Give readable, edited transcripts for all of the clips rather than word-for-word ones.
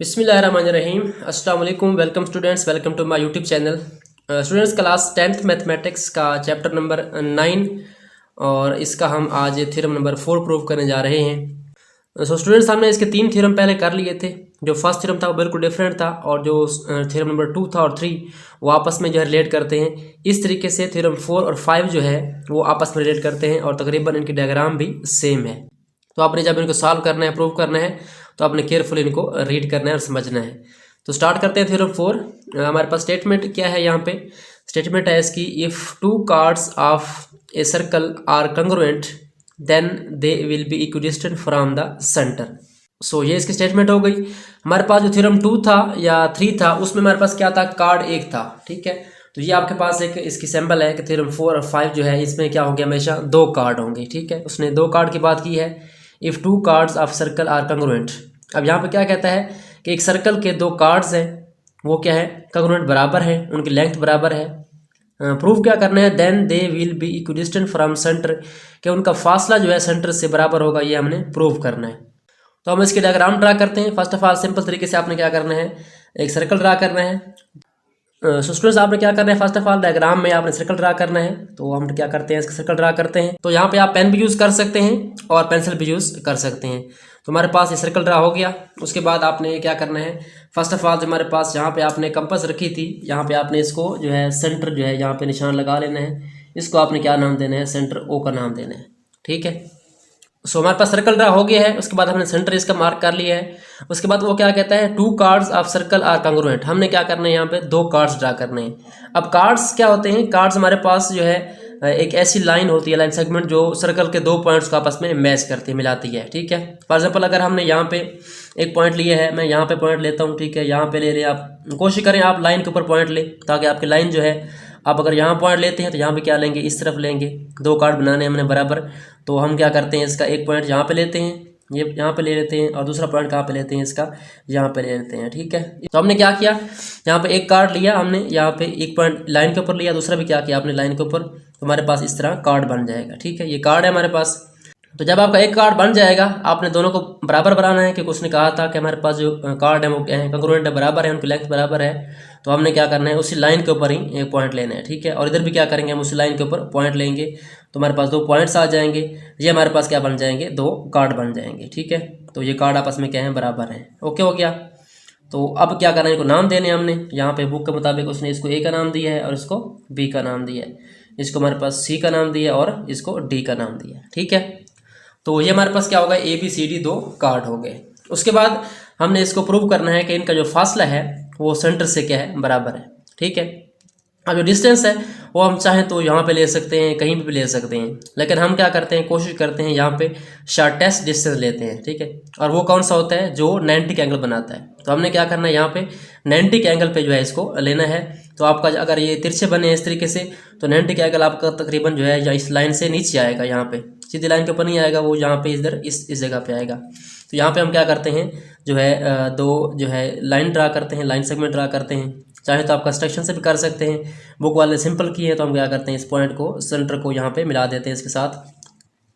बिस्मिल्लाहिर्रहमानिर्रहीम। अस्सलाम वालेकुम। Welcome students, welcome to my YouTube channel. Students, class 10th mathematics का चैप्टर नंबर 9 और इसका हम आज थ्योरम नंबर 4 प्रूव करने जा रहे हैं। सो स्टूडेंट्स, हमने इसके 3 थ्योरम पहले कर लिए थे। जो फर्स्ट थ्योरम था वो बिल्कुल डिफरेंट था और जो थ्योरम नंबर 2 था और 3 वो आपस में जो है रिलेट करते हैं। इस तरीके से थ्योरम 4 और 5 जो है वो आपस में रिलेट करते हैं और तकरीबन इनकी डायग्राम भी सेम है। तो आपने जब इनको सॉल्व करना है, प्रूव करना है, तो आपने केयरफुल इनको रीड करना है और समझना है। तो स्टार्ट करते हैं थ्योरम 4। हमारे पास स्टेटमेंट क्या है यहाँ पे? स्टेटमेंट है इसकी, if 2 chords of a circle are congruent then they will be equidistant from the centre. So ये इसकी स्टेटमेंट हो गई। हमारे पास जो थ्योरम 2 था या 3 था उसमें हमारे पास क्या था? कार्ड एक था, ठीक है। तो ये आपके पास एक इसकी सिंबल है कि थ्योरम 4 और 5 जो है इसमें क्या होंगे? हमेशा 2 कार्ड होंगे, ठीक है। उसने 2 कार्ड की बात की है। If 2 chords of circle are congruent. अब यहाँ पे क्या कहता है कि एक सर्कल के 2 कार्ड्स हैं, वो क्या है? कंग्रुएंट, बराबर है, उनकी लेंथ बराबर है। प्रूफ क्या करना है? Then they will be equidistant from centre, कि उनका फासला जो है सेंटर से बराबर होगा, ये हमने प्रूव करना है। तो हम इसके डायग्राम ड्रा करते हैं। फर्स्ट ऑफ ऑल सिंपल तरीके से आपने क्या करना है? एक सर्कल ड्रा करना है। सो स्टूडेंट्स, आपने क्या करना है? फर्स्ट ऑफ ऑल डायग्राम में आपने सर्कल ड्रा करना है। तो हम क्या करते हैं? इसका सर्कल ड्रा करते हैं। तो यहाँ पे आप पेन भी यूज़ कर सकते हैं और पेंसिल भी यूज़ कर सकते हैं। तो हमारे पास ये सर्कल ड्रा हो गया। उसके बाद आपने क्या करना है? फर्स्ट ऑफ ऑल जो हमारे पास यहाँ पे आपने कंपास रखी थी, यहाँ पे आपने इसको जो है सेंटर जो है यहाँ पे निशान लगा लेना है। इसको आपने क्या नाम देना है? सेंटर ओ का नाम देना है, ठीक है। सो हमारे पास सर्कल ड्रा हो गया है। उसके बाद हमने सेंटर इसका मार्क कर लिया है। उसके बाद वो क्या कहता है? 2 chords of circle are congruent. हमने क्या करना है? यहाँ पे 2 कार्ड्स ड्रा करने हैं। अब कार्ड्स क्या होते हैं? कार्ड्स हमारे पास जो है एक ऐसी लाइन होती है, लाइन सेगमेंट, जो सर्कल के 2 पॉइंट्स को आपस में मैच करती है, मिलाती है, ठीक है। फॉर एग्जाम्पल, अगर हमने यहाँ पे एक पॉइंट लिया है, मैं यहाँ पे पॉइंट लेता हूँ, ठीक है, यहाँ पे ले रहे हैं आप। कोशिश करें आप लाइन के ऊपर पॉइंट ले, ताकि आपकी लाइन जो है, आप अगर यहाँ पॉइंट लेते हैं तो यहाँ पे क्या लेंगे? इस तरफ लेंगे। 2 कार्ड बनाने हमने बराबर। तो हम क्या करते हैं? इसका एक पॉइंट यहाँ पे लेते हैं, ये यहाँ पे ले लेते हैं, और दूसरा पॉइंट कहाँ पे लेते हैं? इसका यहाँ पे ले लेते हैं, ठीक है। तो हमने क्या किया? यहाँ पे एक कार्ड लिया हमने, यहाँ पे एक पॉइंट लाइन के ऊपर लिया, दूसरा भी क्या किया आपने? लाइन के ऊपर। तो हमारे पास इस तरह कार्ड बन जाएगा, ठीक है। ये कार्ड है हमारे पास। तो जब आपका एक कार्ड बन जाएगा, आपने दोनों को बराबर बनाना है, क्योंकि उसने कहा था कि हमारे पास जो कार्ड है वो क्या है? कंग्रुएंट है, बराबर है, उनकी लेंथ बराबर है। तो हमने क्या करना है? उसी लाइन के ऊपर ही एक पॉइंट लेना है, ठीक है। और इधर भी क्या करेंगे? हम उसी लाइन के ऊपर पॉइंट लेंगे। तो हमारे पास 2 पॉइंट्स आ जाएंगे। ये हमारे पास क्या बन जाएंगे? 2 कार्ड बन जाएंगे, ठीक है। तो ये कार्ड आपस में क्या है? बराबर है। ओके, हो गया। तो अब क्या करना है? इनको नाम देने हमने। यहाँ पे बुक के मुताबिक उसने इसको ए का नाम दिया है और इसको बी का नाम दिया है। इसको हमारे पास सी का नाम दिया और इसको डी का नाम दिया, ठीक है। तो ये हमारे पास क्या होगा? A B C D 2 chord हो गए। उसके बाद हमने इसको प्रूव करना है कि इनका जो फासला है वो सेंटर से क्या है? बराबर है, ठीक है। अब जो डिस्टेंस है वो हम चाहें तो यहाँ पे ले सकते हैं, कहीं भी ले सकते हैं, लेकिन हम क्या करते हैं? कोशिश करते हैं यहाँ पे शॉर्टेस्ट डिस्टेंस लेते हैं, ठीक है। और वो कौन सा होता है? जो 90 का एंगल बनाता है। तो हमने क्या करना है? यहाँ पे 90 के एंगल पे जो है इसको लेना है। तो आपका अगर ये तिरछे बने इस तरीके से, तो 90 का एंगल आपका तकरीबन जो है या इस लाइन से नीचे आएगा, यहाँ पे सीधी लाइन के ऊपर नहीं आएगा, वो यहाँ पे इधर इस जगह पे आएगा। तो यहाँ पे हम क्या करते हैं? जो है 2 जो है लाइन ड्रा करते हैं, लाइन सेगमेंट ड्रा करते हैं। चाहे तो आप कंस्ट्रक्शन से भी कर सकते हैं, बुक वाले सिंपल की है। तो हम क्या करते हैं? इस पॉइंट को, सेंटर को यहाँ पे मिला देते हैं इसके साथ।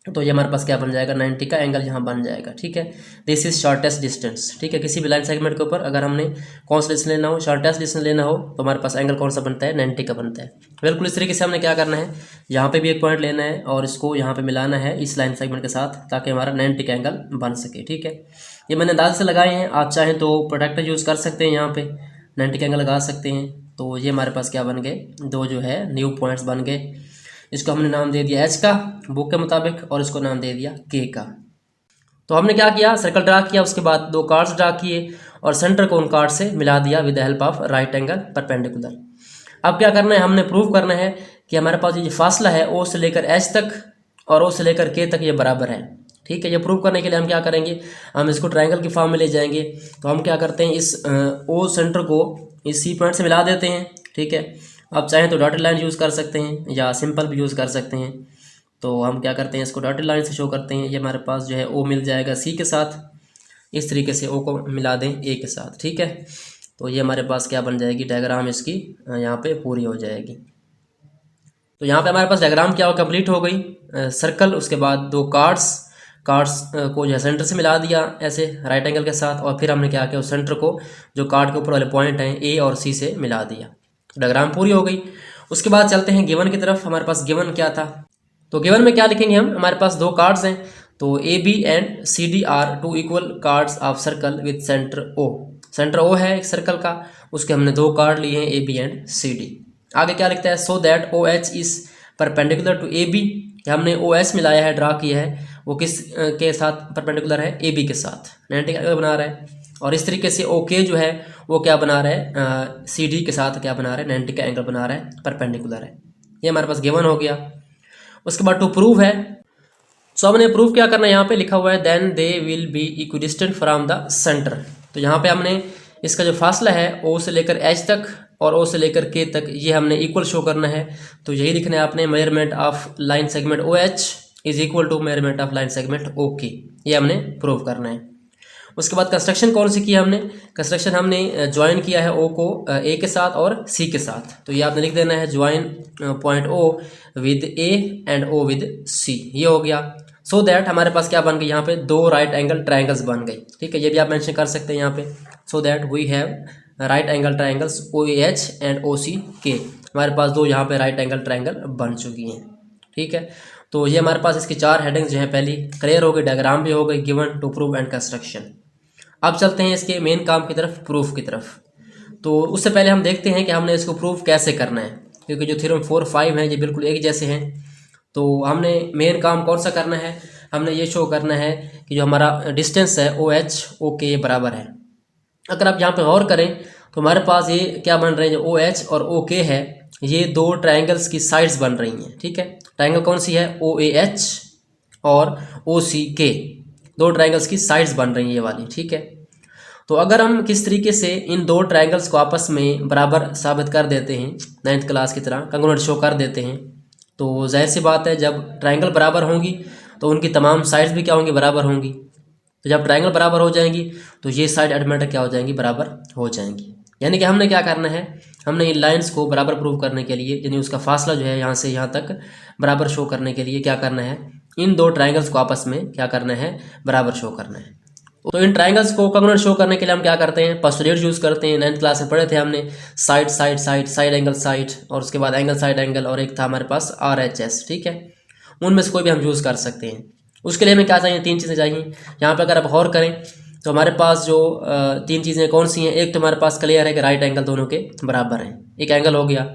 तो ये हमारे पास क्या बन जाएगा? 90 का एंगल यहाँ बन जाएगा, ठीक है। दिस इज शॉर्टेस्ट डिस्टेंस, ठीक है। किसी भी लाइन सेगमेंट के ऊपर अगर हमने कौन सा डिस्टेंस लेना हो, शॉर्टेस्ट डिस्टेंस लेना हो, तो हमारे पास एंगल कौन सा बनता है? 90 का बनता है। बिल्कुल इस तरीके से हमने क्या करना है? यहाँ पे भी एक पॉइंट लेना है और इसको यहाँ पे मिलाना है इस लाइन सेगमेंट के साथ, ताकि हमारा 90 का एंगल बन सके, ठीक है। ये मैंने अंदाजे से लगाए हैं, आप चाहें तो प्रोडक्टर यूज़ कर सकते हैं, यहाँ पे 90 का एंगल लगा सकते हैं। तो ये हमारे पास क्या बन गए? 2 जो है न्यू पॉइंट्स बन गए। इसको हमने नाम दे दिया एच का बुक के मुताबिक, और इसको नाम दे दिया के का। तो हमने क्या किया? सर्कल ड्रा किया, उसके बाद 2 कार्ड्स ड्रा किए और सेंटर को उन कार्ड से मिला दिया with the help of right angle perpendicular. अब क्या करना है? हमने प्रूव करना है कि हमारे पास ये फासला है ओ से लेकर एच तक और ओ से लेकर के तक ये बराबर है, ठीक है। ये प्रूव करने के लिए हम क्या करेंगे? हम इसको ट्रायंगल की फॉर्म में ले जाएंगे। तो हम क्या करते हैं? इस ओ सेंटर को इस सी पॉइंट से मिला देते हैं, ठीक है। आप चाहें तो डॉटेड लाइन यूज़ कर सकते हैं या सिंपल भी यूज़ कर सकते हैं। तो हम क्या करते हैं? इसको डॉटेड लाइन से शो करते हैं। ये हमारे पास जो है ओ मिल जाएगा सी के साथ, इस तरीके से ओ को मिला दें ए के साथ, ठीक है। तो ये हमारे पास क्या बन जाएगी? डायग्राम इसकी यहाँ पे पूरी हो जाएगी। तो यहाँ पे हमारे पास डायग्राम क्या हो? कंप्लीट हो गई। सर्कल, उसके बाद 2 कार्ड्स, कार्ड्स को जो है सेंटर से मिला दिया ऐसे राइट एंगल के साथ, और फिर हमने क्या किया उस सेंटर को जो कार्ड के ऊपर वाले पॉइंट हैं ए और सी से मिला दिया। डायग्राम पूरी हो गई। उसके बाद चलते हैं गिवन की तरफ। हमारे पास गिवन क्या था, तो गिवन में क्या लिखेंगे हम, हमारे पास दो कार्ड्स हैं, तो A B and C D are two equal chords of circle with centre O. Centre O है एक सर्कल का, उसके हमने दो कार्ड लिए हैं A B and C D. आगे क्या लिखता है, so that O H is perpendicular to A B. हमने ओ एच मिलाया है, ड्रा किया है, वो किस के साथ परपेंडिकुलर है, ए बी के साथ 90 का एंगल बना रहा है। और इस तरीके से ओके जो है वो क्या बना रहा है, सी डी के साथ क्या बना रहा है, 90 का एंगल बना रहा है, परपेंडिकुलर है। ये हमारे पास गिवन हो गया। उसके बाद टू प्रूव है, सो हमने प्रूव क्या करना है, यहाँ पे लिखा हुआ है then they will be equidistant from the centre. तो यहाँ पे हमने इसका जो फासला है ओ से लेकर एच तक और ओ से लेकर के तक, ये हमने इक्वल शो करना है। तो यही लिखना है आपने, measurement of line segment O H is equal to measurement of line segment O K, ये हमने प्रूव करना है। उसके बाद कंस्ट्रक्शन कौन सी किया हमने, कंस्ट्रक्शन हमने ज्वाइन किया है ओ को ए के साथ और सी के साथ। तो ये आपने लिख देना है join point O with A and O with C, ये हो गया। सो दैट हमारे पास क्या बन गई, यहाँ पे दो राइट एंगल ट्रायंगल्स बन गई, ठीक है, ये भी आप मेंशन कर सकते हैं यहाँ पे। So that we have right angle triangles O H and O C K, हमारे पास दो यहाँ पे राइट एंगल ट्रायंगल बन चुकी हैं, ठीक है। तो ये हमारे पास इसकी चार हेडिंग्स जो है पहली क्लियर हो गई, डायग्राम भी हो गई, given, to prove and construction. अब चलते हैं इसके मेन काम की तरफ, प्रूफ की तरफ। तो उससे पहले हम देखते हैं कि हमने इसको प्रूफ कैसे करना है, क्योंकि जो थ्योरम 4, 5 हैं ये बिल्कुल एक जैसे हैं। तो हमने मेन काम कौन सा करना है, हमने ये शो करना है कि जो हमारा डिस्टेंस है ओ एच ओ के बराबर है। अगर आप यहाँ पे गौर करें तो हमारे पास ये क्या बन रहे हैं, जो ओ एच और ओ के है ये दो ट्रायंगल्स की साइड्स बन रही हैं, ठीक है। ट्रायंगल कौन सी है, ओ ए एच और ओ सी के, दो ट्रायंगल्स की साइड्स बन रही हैं ये वाली, ठीक है। तो अगर हम किस तरीके से इन दो ट्रायंगल्स को आपस में बराबर साबित कर देते हैं, 9th क्लास की तरह कंग्रुएंट शो कर देते हैं, तो जाहिर सी बात है जब ट्रायंगल बराबर होंगी तो उनकी तमाम साइड्स भी क्या होंगी, बराबर होंगी। तो जब ट्रायंगल बराबर हो जाएंगी तो ये साइड ऑटोमेटिक क्या हो जाएंगी, बराबर हो जाएंगी। यानी कि हमने क्या करना है, हमने इन लाइंस को बराबर प्रूव करने के लिए, यानी उसका फासला जो है यहाँ से यहाँ तक बराबर शो करने के लिए क्या करना है, इन दो ट्रायंगल्स को आपस में क्या करना है, बराबर शो करना है। तो इन ट्रायंगल्स को कंग्रुएंट शो करने के लिए हम क्या करते हैं, पोस्टुलेट यूज़ करते हैं। 9th क्लास में पढ़े थे हमने, side side side, side angle side, और उसके बाद एंगल साइड एंगल, और एक था हमारे पास RHS, ठीक है। उनमें से कोई भी हम यूज़ कर सकते हैं। उसके लिए हमें क्या चाहिए, तीन चीज़ें चाहिए। यहाँ पर अगर आप गौर करें तो हमारे पास जो तीन चीज़ें कौन सी हैं, एक तो हमारे पास क्लियर है कि राइट एंगल दोनों के बराबर हैं, एक एंगल हो गया।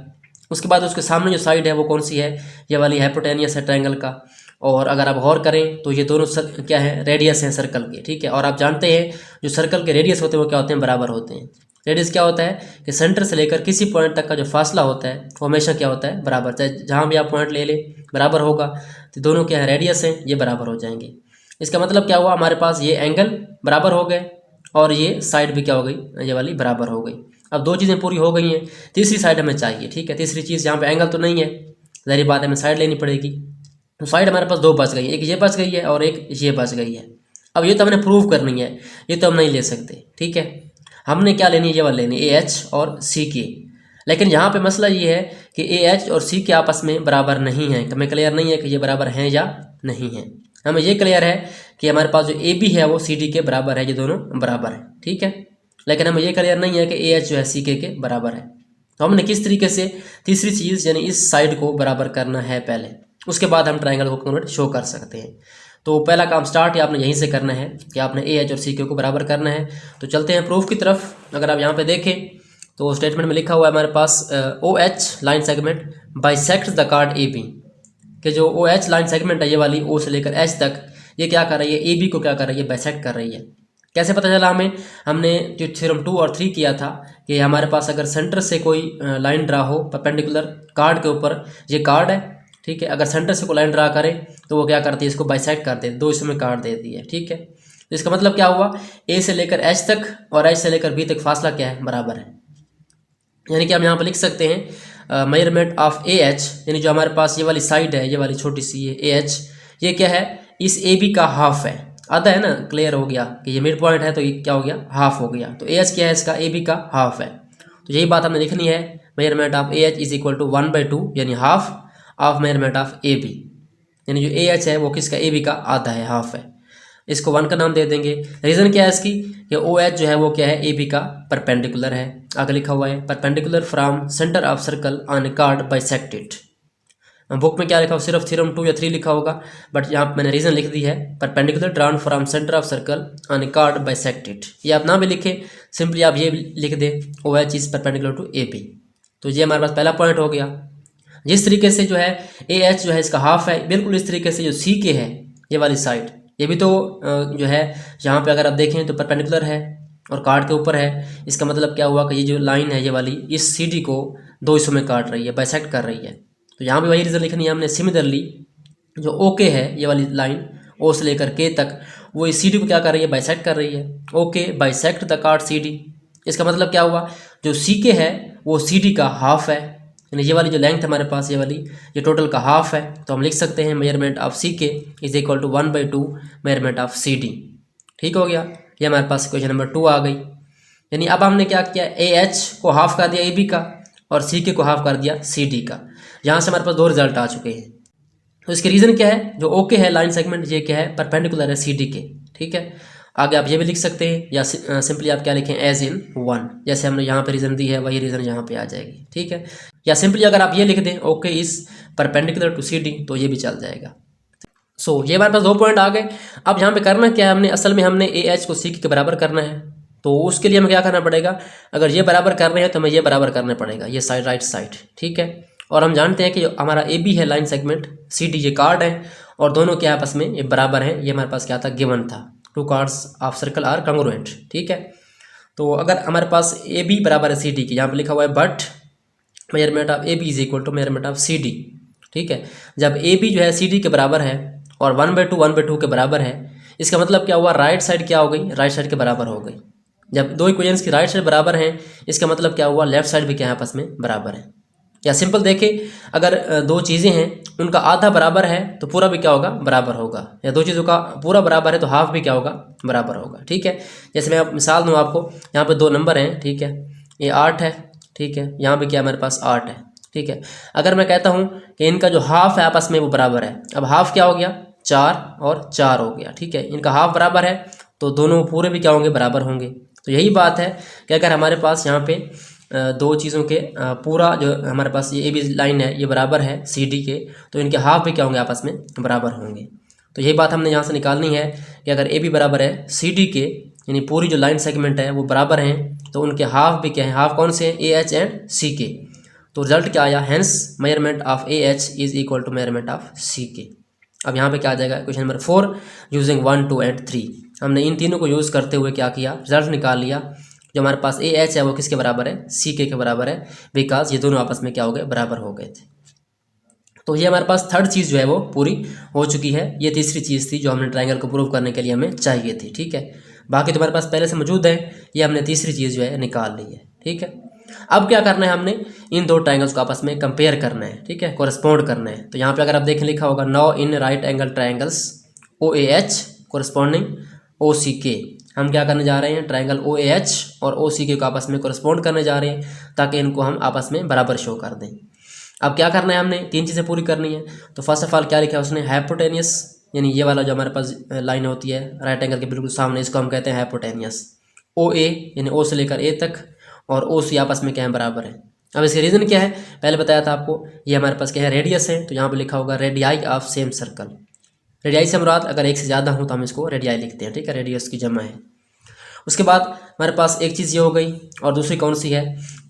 उसके बाद उसके सामने जो साइड है वो कौन सी है, ये वाली हाइपोटेनियस है ट्रायंगल का। और अगर आप गौर करें तो ये दोनों क्या है, रेडियस हैं सर्कल के, ठीक है। और आप जानते हैं जो सर्कल के रेडियस होते हैं वो क्या होते हैं, बराबर होते हैं। रेडियस क्या होता है कि सेंटर से लेकर किसी पॉइंट तक का जो फासला होता है वो हमेशा क्या होता है, बराबर। चाहे जहाँ भी आप पॉइंट ले लें बराबर होगा, तो दोनों क्या है, रेडियस हैं, ये बराबर हो जाएंगे। इसका मतलब क्या हुआ, हमारे पास ये एंगल बराबर हो गए और ये साइड भी क्या हो गई, ये वाली बराबर हो गई। अब दो चीज़ें पूरी हो गई हैं, तीसरी साइड हमें चाहिए, ठीक है। तीसरी चीज़, यहाँ पे एंगल तो नहीं है, ज़ाहिर बात है हमें साइड लेनी पड़ेगी। तो साइड हमारे पास दो बच गई, एक ये बच गई है और एक ये बच गई है। अब ये तो हमने प्रूव करनी है, ये तो हम नहीं ले सकते, ठीक है। हमने क्या लेनी है, ये वाली लेनी है, AH और CK। लेकिन यहाँ पे मसला ये है कि AH और C के आपस में बराबर नहीं है। हमें क्लियर नहीं है कि ये बराबर हैं या नहीं है। हमें ये क्लियर है कि हमारे पास जो AB है वो CD के बराबर है, ये दोनों बराबर है, ठीक है। लेकिन हमें ये क्लियर नहीं है कि AH जो है CK के बराबर है। तो हमने किस तरीके से तीसरी चीज़ यानी इस साइड को बराबर करना है पहले, उसके बाद हम ट्रायंगल को कंग्रुएंट शो कर सकते हैं। तो पहला काम स्टार्ट आपने यहीं से करना है कि आपने AH और CK को बराबर करना है। तो चलते हैं प्रूफ की तरफ। अगर आप यहाँ पे देखें तो स्टेटमेंट में लिखा हुआ है हमारे पास OH line segment bisects the card AB, कि जो OH लाइन सेगमेंट है ये वाली O से लेकर H तक, ये क्या कर रही है, AB को क्या कर रही है, बाइसेक्ट कर रही है। कैसे पता चला हमें, हमने जो थ्योरम 2 और 3 किया था कि हमारे पास अगर सेंटर से कोई लाइन ड्रा हो परपेंडिकुलर कार्ड के ऊपर, ये कार्ड है, ठीक है। अगर सेंटर से कोई लाइन ड्रा करे तो वो क्या करती है, इसको बाइसेक्ट कर दे, दो हिस्सों में काट देती है, ठीक है। तो इसका मतलब क्या हुआ, A से लेकर H तक और H से लेकर B तक फासला क्या है, बराबर है। यानी कि हम यहाँ पर लिख सकते हैं मेजरमेंट ऑफ AH, यानी जो हमारे पास ये वाली साइड है, ये वाली छोटी सी है AH, ये क्या है, इस AB का हाफ है, आधा है ना। क्लियर हो गया कि ये मिड पॉइंट है तो ये क्या हो गया, हाफ हो गया। तो AH क्या है, इसका AB का हाफ है। तो यही बात हमने लिखनी है, measurement of AH is equal to 1/2 यानी half of measurement of AB, यानी जो AH है वो किसका, AB का आधा है, हाफ है। इसको 1 का नाम दे देंगे। रीज़न क्या है इसकी कि ओ एच जो है वो क्या है, ए बी का परपेंडिकुलर है। आगे लिखा हुआ है perpendicular from centre of circle on A card bisected. Book में क्या लिखा हो, सिर्फ थ्योरम 2 या 3 लिखा होगा, बट यहाँ पे मैंने रीजन लिख दी है perpendicular drawn from centre of circle on A card bisected. ये आप ना भी लिखे, सिंपली आप ये लिख दें O H is perpendicular to A B. तो ये हमारे पास पहला पॉइंट हो गया। जिस तरीके से जो है ए एच जो है इसका हाफ है, बिल्कुल इस तरीके से जो सी के है ये वाली साइड, ये भी तो जो है यहाँ पे अगर आप देखें तो परपेंडिकुलर है और कार्ड के ऊपर है। इसका मतलब क्या हुआ कि ये जो लाइन है ये वाली इस सी डी को दो हिस्सों में काट रही है, बाइसेक्ट कर रही है। तो यहाँ पे वही रीज़न लिखनी है हमने। सिमिलरली जो ओके है ये वाली लाइन ओ से लेकर के तक, वो इस सी डी को क्या कर रही है, बाइसेक्ट कर रही है। O K bisect the chord C D, इसका मतलब क्या हुआ, जो सी के है वो सी डी का हाफ है, यानी ये वाली जो लेंथ हमारे पास ये वाली ये टोटल का हाफ है। तो हम लिख सकते हैं measurement of C K is equal to 1/2 measurement of C D. ठीक हो गया, ये हमारे पास क्वेश्चन नंबर 2 आ गई। यानी अब हमने क्या किया, ए एच को हाफ कर दिया ए बी का और सी के को हाफ कर दिया सी डी का। यहाँ से हमारे पास दो रिजल्ट आ चुके हैं। तो इसके रीज़न क्या है, जो ओके है लाइन सेगमेंट ये क्या है, परपेंडिकुलर है सी डी के। ठीक है, आगे आप ये भी लिख सकते हैं या सिंपली आप क्या लिखें, एज इन 1, जैसे हमने यहाँ पे रीज़न दी है वही रीज़न यहाँ पे आ जाएगी। ठीक है, या सिंपली अगर आप ये लिख दें O K is perpendicular to C D तो ये भी चल जाएगा। सो ये हमारे पास 2 पॉइंट आ गए। अब यहाँ पे करना क्या है, हमने असल में हमने ए एच को सी के बराबर करना है। तो उसके लिए हमें क्या करना पड़ेगा, अगर ये बराबर कर रहे हैं तो हमें ये बराबर करना पड़ेगा, ये साइड राइट साइड। ठीक है, और हम जानते हैं कि हमारा ए बी है लाइन सेगमेंट, सी डी ये कार्ड है और दोनों के आपस में ये बराबर है। ये हमारे पास क्या था, गिवन था, 2 chords of circle are congruent. ठीक है, तो अगर हमारे पास ए बी बराबर है सी डी की, यहाँ पे लिखा हुआ है but measurement of A B is equal to measurement of C D. ठीक है, जब ए बी जो है सी डी के बराबर है और 1/2 के बराबर है, इसका मतलब क्या हुआ, राइट साइड क्या हो गई, राइट साइड के बराबर हो गई। जब दो इक्वेशंस की राइट साइड बराबर हैं, इसका मतलब क्या हुआ, लेफ्ट साइड भी क्या है, आपस में बराबर है। या सिंपल देखें, अगर दो चीज़ें हैं उनका आधा बराबर है तो पूरा भी क्या होगा, बराबर होगा। या दो चीज़ों का पूरा बराबर है तो हाफ भी क्या होगा, बराबर होगा। ठीक है, जैसे मैं मिसाल दूँ आपको, यहाँ पे 2 नंबर हैं। ठीक है, ये 8 है। ठीक है, यहाँ पे क्या हमारे पास 8 है। ठीक है, अगर मैं कहता हूँ कि इनका जो हाफ है आपस में वो बराबर है, अब हाफ क्या हो गया, 4 और 4 हो गया। ठीक है, इनका हाफ बराबर है तो दोनों पूरे भी क्या होंगे, बराबर होंगे। तो यही बात है कि अगर हमारे पास यहाँ पे दो चीज़ों के पूरा जो हमारे पास ये ए बी लाइन है ये बराबर है सी डी के, तो इनके हाफ भी क्या होंगे, आपस में बराबर होंगे। तो यही बात हमने यहाँ से निकालनी है कि अगर ए बी बराबर है सी डी के, यानी पूरी जो लाइन सेगमेंट है वो बराबर हैं, तो उनके हाफ भी क्या है, हाफ कौन से हैं, ए एच एंड सी के। तो रिजल्ट क्या आया, hence measurement of A H is equal to measurement of C K. अब यहाँ पे क्या आ जाएगा, क्वेश्चन नंबर 4 यूजिंग 1, 2 एंड 3। हमने इन तीनों को यूज़ करते हुए क्या किया, रिजल्ट निकाल लिया। जो हमारे पास ए एच है वो किसके बराबर है, सी के बराबर है, बिकॉज ये दोनों आपस में क्या हो गए, बराबर हो गए थे। तो ये हमारे पास थर्ड चीज़ जो है वो पूरी हो चुकी है। ये तीसरी चीज़ थी जो हमने ट्रायंगल को प्रूव करने के लिए हमें चाहिए थी। ठीक है, बाकी तो हमारे पास पहले से मौजूद है, ये हमने तीसरी चीज़ जो है निकाल ली है। ठीक है, अब क्या करना है, हमने इन दो ट्रायंगल्स को आपस में कंपेयर करना है। ठीक है, कोरस्पॉन्ड करना है। तो यहाँ पे अगर आप देखें लिखा होगा, now in right angle triangles O A H corresponding O C K. हम क्या करने जा रहे हैं, ट्रायंगल ओ ए एच और ओ सी के को आपस में कोरस्पॉन्ड करने जा रहे हैं ताकि इनको हम आपस में बराबर शो कर दें। अब क्या करना है, हमने 3 चीज़ें पूरी करनी है। तो फर्स्ट ऑफ ऑल क्या लिखा है उसने, हाइपोटेनियस, यानी ये वाला जो हमारे पास लाइन होती है राइट एंगल के बिल्कुल सामने, इसको हम कहते हैं हाइपोटेनियस। ओ ए यानी ओ से लेकर ए तक और ओ सी आपस में क्या है, बराबर है। अब इसके रीज़न क्या है, पहले बताया था आपको, ये हमारे पास क्या है, रेडियस है। तो यहाँ पे लिखा होगा radii of same circle. Radii से मुराद अगर एक से ज़्यादा हो तो हम इसको रेडियाई लिखते हैं। ठीक है, रेडियस की जमा है। उसके बाद हमारे पास एक चीज़ ये हो गई और दूसरी कौन सी है,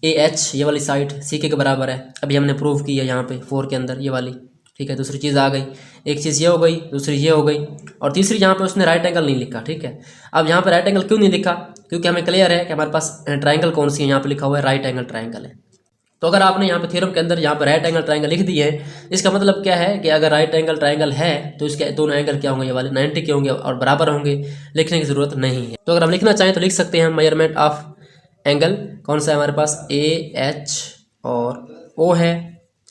ए एच ये वाली साइड सी के बराबर है। अभी हमने प्रूव की है यहाँ पे 4 के अंदर ये वाली। ठीक है, दूसरी चीज़ आ गई, एक चीज़ ये हो गई, दूसरी ये हो गई और तीसरी यहाँ पे उसने राइट एंगल नहीं लिखा। ठीक है, अब यहाँ पे राइट एंगल क्यों नहीं लिखा, क्योंकि हमें क्लियर है कि हमारे पास ट्रायंगल कौन सी है, यहाँ पे लिखा हुआ है राइट एंगल ट्रायंगल है। तो अगर आपने यहाँ पे थ्योरम के अंदर यहाँ पे राइट एंगल ट्रायंगल लिख दिए है, इसका मतलब क्या है कि अगर राइट एंगल ट्रायंगल है तो इसके दोनों एंगल क्या होंगे, ये वाले 90 के होंगे और बराबर होंगे। लिखने की ज़रूरत नहीं है। तो अगर हम लिखना चाहें तो लिख सकते हैं हम मेजरमेंट ऑफ एंगल कौन सा है हमारे पास, ए एच और ओ है,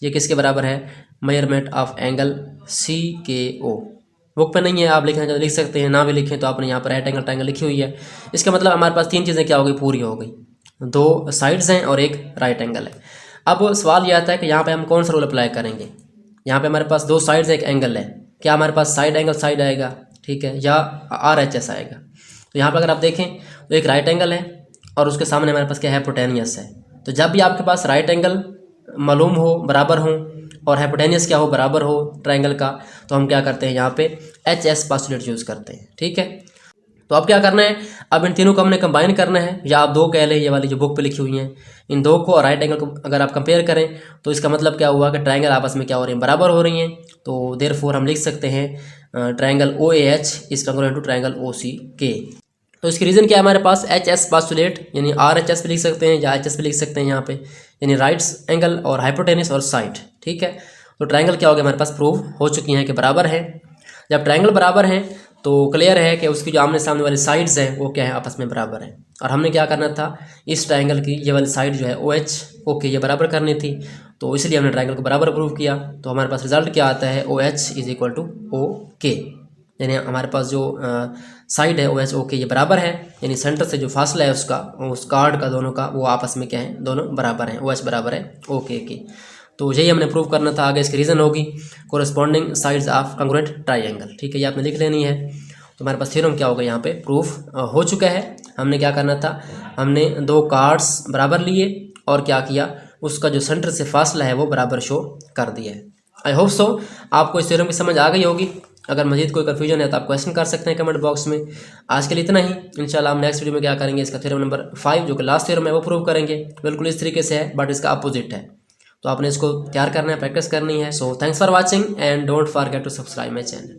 ये किसके बराबर है, मेजरमेंट ऑफ एंगल सी के ओ। बुक पे नहीं है, आप लिखना चाहते लिख सकते हैं, ना भी लिखें तो आपने यहाँ पर राइट एंगल ट्रायंगल लिखी हुई है। इसका मतलब हमारे पास 3 चीज़ें क्या हो गई, पूरी हो गई, 2 साइड्स हैं और एक राइट एंगल है। अब सवाल ये आता है कि यहाँ पे हम कौन सा रूल अप्लाई करेंगे। यहाँ पे हमारे पास 2 साइड्स एक एंगल है, क्या हमारे पास साइड एंगल साइड आएगा, ठीक है, या RHS आएगा। तो यहाँ पर अगर आप देखें तो एक राइट एंगल है और उसके सामने हमारे पास क्या है, हाइपोटेनियस है। तो जब भी आपके पास राइट एंगल मालूम हो, बराबर हो, और हाइपोटेनियस क्या हो, बराबर हो ट्रायंगल का, तो हम क्या करते हैं यहाँ पे HS पास्टुलेट यूज़ करते हैं। ठीक है, तो अब क्या करना है, अब इन तीनों को हमने कंबाइन करना है, या आप दो कह लें, ये वाली जो बुक पे लिखी हुई हैं, इन दो को और राइट एंगल को अगर आप कंपेयर करें तो इसका मतलब क्या हुआ कि ट्रायंगल आपस में क्या हो रही हैं, बराबर हो रही हैं। तो देयरफॉर हम लिख सकते हैं triangle OAH is congruent to triangle OCK। तो इसकी रीज़न क्या है, हमारे पास HS पास्टुलेट यानी RHS पे लिख सकते हैं या HS पे लिख सकते हैं यहाँ पे, यानी राइट एंगल और हाइपोटेनियस और साइड। ठीक है, तो ट्रायंगल क्या हो गया, हमारे पास प्रूव हो चुकी हैं कि बराबर है। जब ट्रायंगल बराबर हैं तो क्लियर है कि उसकी जो आमने सामने वाली साइड्स हैं वो क्या है, आपस में बराबर हैं। और हमने क्या करना था, इस ट्रायंगल की ये वाली साइड जो है OH OK ये बराबर करनी थी, तो इसलिए हमने ट्रायंगल को बराबर प्रूव किया। तो हमारे पास रिजल्ट क्या आता है, OH is equal to OK, यानी हमारे पास जो साइड है OH OK ये बराबर है, यानी सेंटर से जो फासला है उसका, उस कार्ड का दोनों का, वो आपस में क्या है, दोनों बराबर हैं, OH बराबर है OK के। तो यही हमने प्रूव करना था। आगे इसकी रीज़न होगी corresponding sides of congruent triangle. ठीक है, ये आपने लिख लेनी है। तो हमारे पास थ्योरम क्या होगा, यहाँ पे प्रूफ हो चुका है। हमने क्या करना था, हमने दो कार्ड्स बराबर लिए और क्या किया, उसका जो सेंटर से फासला है वो बराबर शो कर दिया है। आई होप सो आपको इस थ्योरम की समझ आ गई होगी। अगर मजीद कोई कन्फ्यूजन है तो आप क्वेश्चन कर सकते हैं कमेंट बॉक्स में। आज के लिए इतना ही, इंशाल्लाह हम नेक्स्ट वीडियो में क्या करेंगे, इसका थ्योरम नंबर 5 जो कि लास्ट थ्योरम है वो प्रूव करेंगे। बिल्कुल इस तरीके से है बट इसका अपोजिट है, तो आपने इसको तैयार करना है, प्रैक्टिस करनी है। So thanks for watching and don't forget to subscribe my channel.